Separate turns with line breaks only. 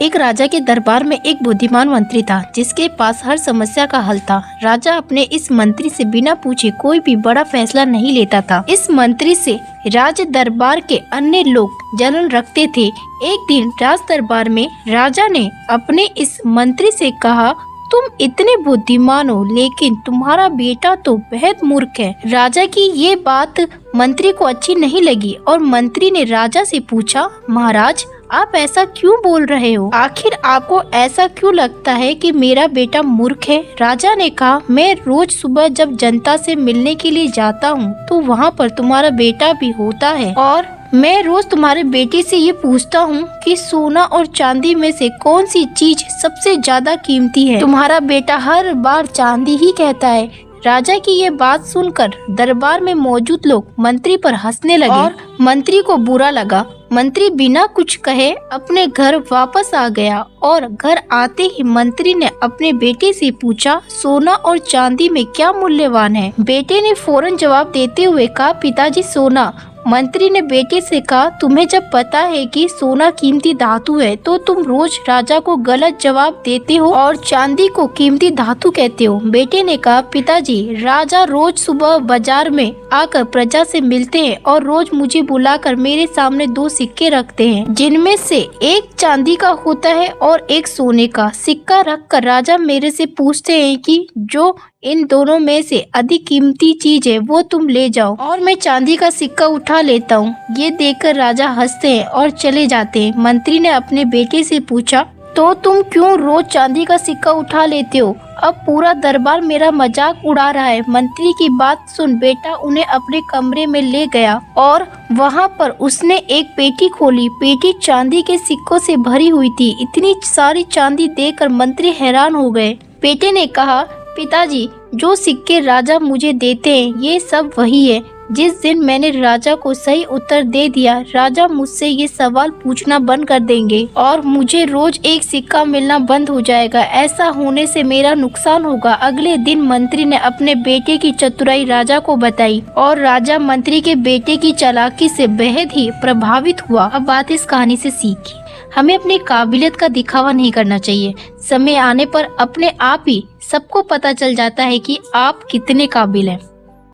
एक राजा के दरबार में एक बुद्धिमान मंत्री था जिसके पास हर समस्या का हल था। राजा अपने इस मंत्री से बिना पूछे कोई भी बड़ा फैसला नहीं लेता था। इस मंत्री से राज दरबार के अन्य लोग जलन रखते थे। एक दिन राज दरबार में राजा ने अपने इस मंत्री से कहा, तुम इतने बुद्धिमान हो लेकिन तुम्हारा बेटा तो बेहद मूर्ख है। राजा की ये बात मंत्री को अच्छी नहीं लगी और मंत्री ने राजा से पूछा, महाराज आप ऐसा क्यों बोल रहे हो? आखिर आपको ऐसा क्यों लगता है कि मेरा बेटा मूर्ख है? राजा ने कहा, मैं रोज सुबह जब जनता से मिलने के लिए जाता हूँ तो वहाँ पर तुम्हारा बेटा भी होता है और मैं रोज तुम्हारे बेटे से ये पूछता हूँ कि सोना और चांदी में से कौन सी चीज सबसे ज्यादा कीमती है। तुम्हारा बेटा हर बार चांदी ही कहता है। राजा की ये बात सुनकर दरबार में मौजूद लोग मंत्री पर हंसने लगे और मंत्री को बुरा लगा। मंत्री बिना कुछ कहे अपने घर वापस आ गया और घर आते ही मंत्री ने अपने बेटे से पूछा, सोना और चांदी में क्या मूल्यवान है? बेटे ने फौरन जवाब देते हुए कहा, पिताजी सोना। मंत्री ने बेटे से कहा, तुम्हें जब पता है कि सोना कीमती धातु है तो तुम रोज राजा को गलत जवाब देते हो और चांदी को कीमती धातु कहते हो। बेटे ने कहा, पिताजी राजा रोज सुबह बाजार में आकर प्रजा से मिलते हैं और रोज मुझे बुलाकर मेरे सामने दो सिक्के रखते हैं जिनमें से एक चांदी का होता है और एक सोने का। सिक्का रखकर राजा मेरे से पूछते हैं कि जो इन दोनों में से अधिक कीमती चीज है वो तुम ले जाओ और मैं चांदी का सिक्का उठा लेता हूँ। ये देखकर राजा हंसते हैं और चले जाते हैं। मंत्री ने अपने बेटे से पूछा, तो तुम क्यों रोज चांदी का सिक्का उठा लेते हो? अब पूरा दरबार मेरा मजाक उड़ा रहा है। मंत्री की बात सुन बेटा उन्हें अपने कमरे में ले गया और वहाँ पर उसने एक पेटी खोली। पेटी चांदी के सिक्कों से भरी हुई थी। इतनी सारी चांदी देखकर मंत्री हैरान हो गए। बेटे ने कहा, पिताजी जो सिक्के राजा मुझे देते हैं ये सब वही है। जिस दिन मैंने राजा को सही उत्तर दे दिया राजा मुझसे ये सवाल पूछना बंद कर देंगे और मुझे रोज एक सिक्का मिलना बंद हो जाएगा। ऐसा होने से मेरा नुकसान होगा। अगले दिन मंत्री ने अपने बेटे की चतुराई राजा को बताई और राजा मंत्री के बेटे की चालाकी से बेहद ही प्रभावित हुआ। अब बात इस कहानी से सीखी, हमें अपनी काबिलियत का दिखावा नहीं करना चाहिए। समय आने पर अपने आप ही सबको पता चल जाता है कि आप कितने काबिल हैं।